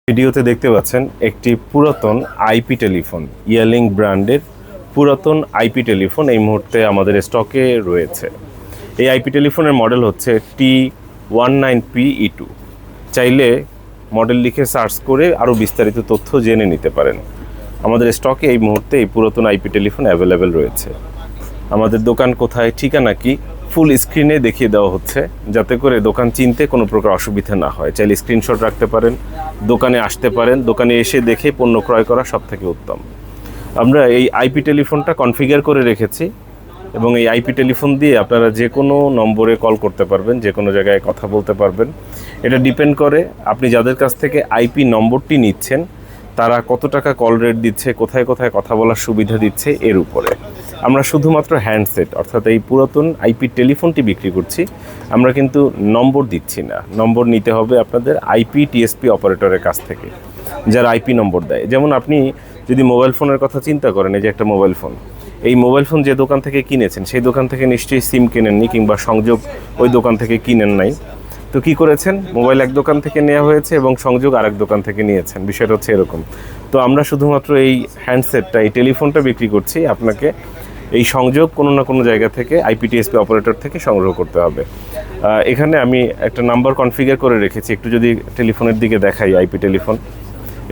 ভিডিওতে দেখতে পাচ্ছেন একটি পুরাতন আইপি টেলিফোন, ইয়ারলিং ব্র্যান্ডের পুরাতন আইপি টেলিফোন এই মুহূর্তে আমাদের স্টকে রয়েছে। এই আইপি টেলিফোনের মডেল হচ্ছে T19PE2। চাইলে মডেল লিখে সার্চ করে আরও বিস্তারিত তথ্য জেনে নিতে পারেন। আমাদের স্টকে এই মুহূর্তে এই পুরাতন আইপি টেলিফোন অ্যাভেলেবেল রয়েছে। আমাদের দোকান কোথায়, ঠিকানা কি, ফুল স্ক্রিনে দেখিয়ে দেওয়া হচ্ছে, যাতে করে দোকান চিনতে কোনো প্রকার অসুবিধা না হয়। চাইলে স্ক্রিনশট রাখতে পারেন, দোকানে আসতে পারেন, দোকানে এসে দেখে পণ্য ক্রয় করা সব থেকে উত্তম। আমরা এই আইপি টেলিফোনটা কনফিগার করে রেখেছি এবং এই আইপি টেলিফোন দিয়ে আপনারা যে কোনো নম্বরে কল করতে পারবেন, যে কোনো জায়গায় কথা বলতে পারবেন। এটা ডিপেন্ড করে আপনি যাদের কাছ থেকে আইপি নম্বরটি নিচ্ছেন তারা কত টাকা কল রেট দিচ্ছে, কোথায় কোথায় কথা বলার সুবিধা দিচ্ছে এর উপরে। আমরা শুধুমাত্র হ্যান্ডসেট অর্থাৎ এই পুরাতন আইপি টেলিফোনটি বিক্রি করছি, আমরা কিন্তু নম্বর দিচ্ছি না। নম্বর নিতে হবে আপনাদের আইপি টিএসপি অপারেটরের কাছ থেকে, যারা আইপি নম্বর দেয়। যেমন আপনি যদি মোবাইল ফোনের কথা চিন্তা করেন, এই যে একটা মোবাইল ফোন, এই মোবাইল ফোন যে দোকান থেকে কিনেছেন সেই দোকান থেকে নিশ্চয়ই সিম কেনেননি কিংবা সংযোগ ওই দোকান থেকে কিনেন নাই। তো কি করেছেন, মোবাইল এক দোকান থেকে নেওয়া হয়েছে এবং সংযোগ আরেক দোকান থেকে নিয়েছেন। বিষয়টা হচ্ছে এরকম। তো আমরা শুধুমাত্র এই হ্যান্ডসেটটা, এই টেলিফোনটা বিক্রি করছি। আপনাকে এই সংযোগ কোনো না কোনো জায়গা থেকে আইপিটিএসপি অপারেটর থেকে সংগ্রহ করতে হবে। এখানে আমি একটা নাম্বার কনফিগার করে রেখেছি, একটু যদি টেলিফোনের দিকে দেখাই। আইপি টেলিফোন,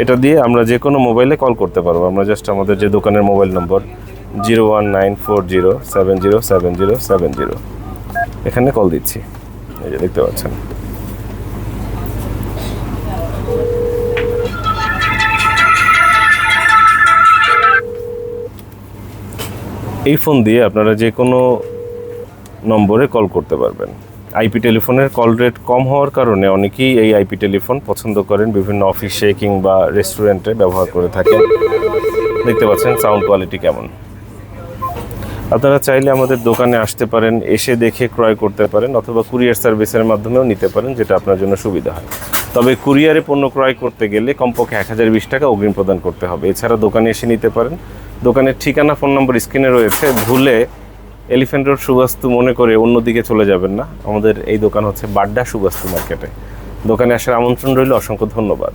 এটা দিয়ে আমরা যে কোনো মোবাইলে কল করতে পারবো। আমরা জাস্ট আমাদের যে দোকানের মোবাইল নম্বর 01940707070 এখানে কল দিচ্ছি। এই যে দেখতে পাচ্ছেন। এই ফোন দিয়ে আপনারা যে কোনো নম্বরে কল করতে পারবেন। আইপি টেলিফোনের কল রেট কম হওয়ার কারণে অনেকেই এই আইপি টেলিফোন পছন্দ করেন, বিভিন্ন অফিসে কিংবা রেস্টুরেন্টে ব্যবহার করে থাকেন। দেখতে পাচ্ছেন সাউন্ড কোয়ালিটি কেমন। আপনারা চাইলে আমাদের দোকানে আসতে পারেন, এসে দেখে ক্রয় করতে পারেন, অথবা কুরিয়ার সার্ভিসের মাধ্যমেও নিতে পারেন, যেটা আপনার জন্য সুবিধা হয়। তবে কুরিয়ারে পণ্য ক্রয় করতে গেলে কমপক্ষে 1020 টাকা অগ্রিম প্রদান করতে হবে। এছাড়া দোকানে এসে নিতে পারেন। দোকানের ঠিকানা, ফোন নম্বর স্ক্রিনে রয়েছে। ভুলে এলিফ্যান্ট রোড সুবাস্তু মনে করে অন্যদিকে চলে যাবেন না। আমাদের এই দোকান হচ্ছে বাড্ডা সুবাস্তু মার্কেটে। দোকানে আসার আমন্ত্রণ রইল। অসংখ্য ধন্যবাদ।